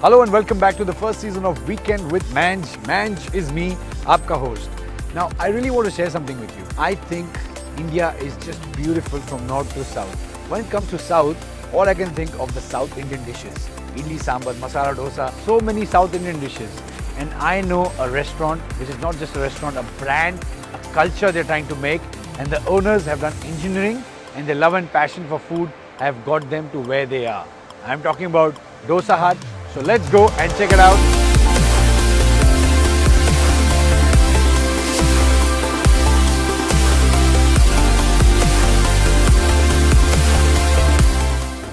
Hello and welcome back to the first season of Weekend with Manj. Manj is me, aapka host. Now, I really want to share something with you. I think India is just beautiful from north to south. When it comes to south, all I can think of the South Indian dishes. Idli sambar, masala dosa, so many South Indian dishes. And I know a restaurant which is not just a restaurant, a brand, a culture they're trying to make. And the owners have done engineering and their love and passion for food have got them to where they are. I'm talking about Dosa Hut. So let's go and check it out.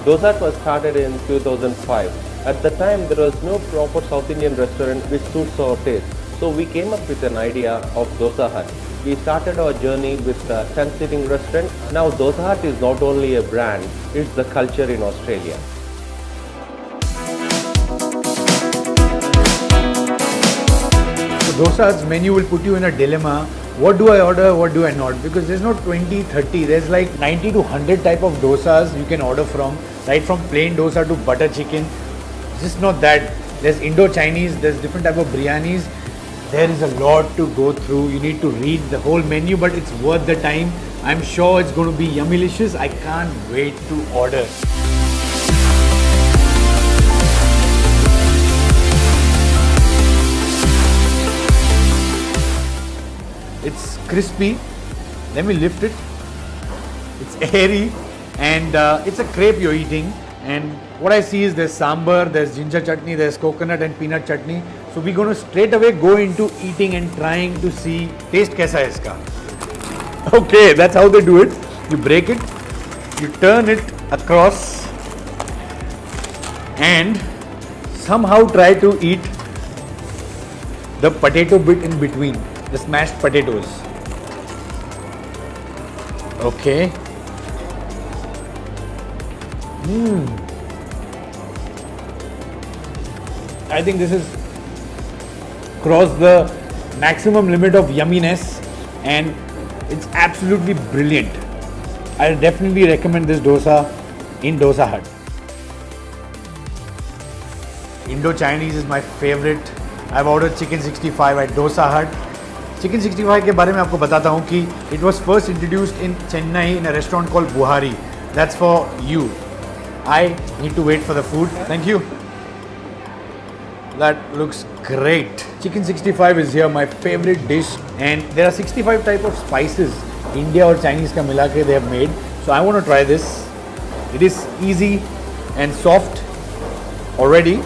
Dosa Hut was started in 2005. At the time, there was no proper South Indian restaurant which suits our taste. So we came up with an idea of Dosa Hut. We started our journey with a 10-seating restaurant. Now Dosa Hut is not only a brand, it's the culture in Australia. Dosa Hut's menu will put you in a dilemma. What do I order, what do I not? Because there's not 20, 30, there's like 90 to 100 type of dosas you can order from. Right from plain dosa to butter chicken. It's just not that. There's Indo-Chinese, there's different type of biryanis. There is a lot to go through. You need to read the whole menu, but it's worth the time. I'm sure it's going to be yummylicious. I can't wait to order. It's crispy. Let me lift it. It's airy and it's a crepe you're eating. And what I see is there's sambar, there's ginger chutney, there's coconut and peanut chutney. So we're going to straight away go into eating and trying to see taste kaisa hai iska. Okay, that's how they do it. You break it, you turn it across and somehow try to eat the potato bit in between. The smashed potatoes. Okay. I think this is crossed the maximum limit of yumminess and it's absolutely brilliant. I definitely recommend this dosa in Dosa Hut. Indo-Chinese is my favorite. I've ordered chicken 65 at Dosa Hut. Chicken 65 के बारे में आपको बताता हूँ कि it was first introduced in Chennai in a restaurant called Buhari. That's for you. I need to wait for the food. Thank you. That looks great. Chicken 65 is here, my favorite dish, and there are 65 type of spices India or Chinese का मिला के they have made. So I want to try this. It is easy and soft already.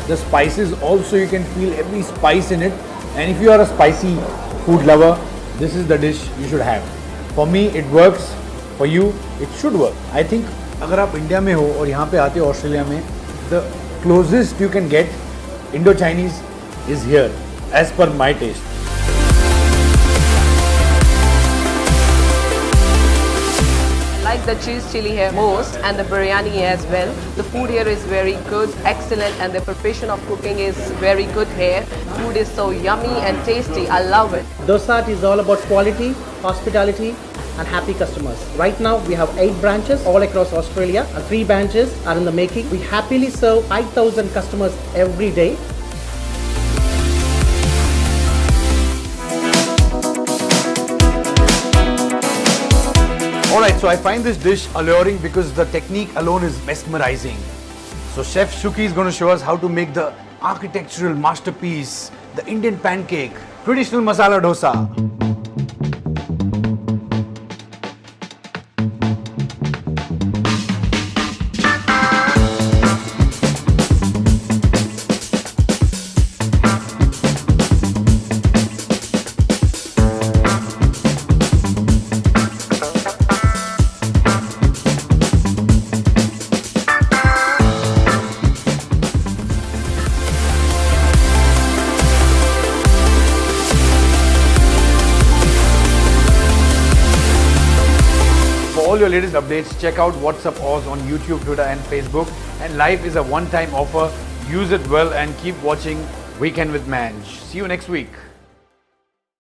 The spices also, you can feel every spice in it, and if you are a spicy food lover, this is the dish you should have. For me it works, for you it should work. I think अगर आप India में हो और यहाँ पे आते हो Australia में, the closest you can get Indo-Chinese is here as per my taste. The cheese chili here most and the biryani as well. The food here is very good, excellent, and the preparation of cooking is very good here. Food is so yummy and tasty. I love it. Dosa Hut is all about quality, hospitality and happy customers. Right now we have 8 branches all across Australia and 3 branches are in the making. We happily serve 5,000 customers every day. Alright, so I find this dish alluring because the technique alone is mesmerizing. So Chef Shuki is going to show us how to make the architectural masterpiece, the Indian pancake, traditional masala dosa. all your latest updates, check out WhatsApp Oz on YouTube, Twitter and Facebook. And life is a one-time offer. Use it well and keep watching Weekend with Manj. See you next week.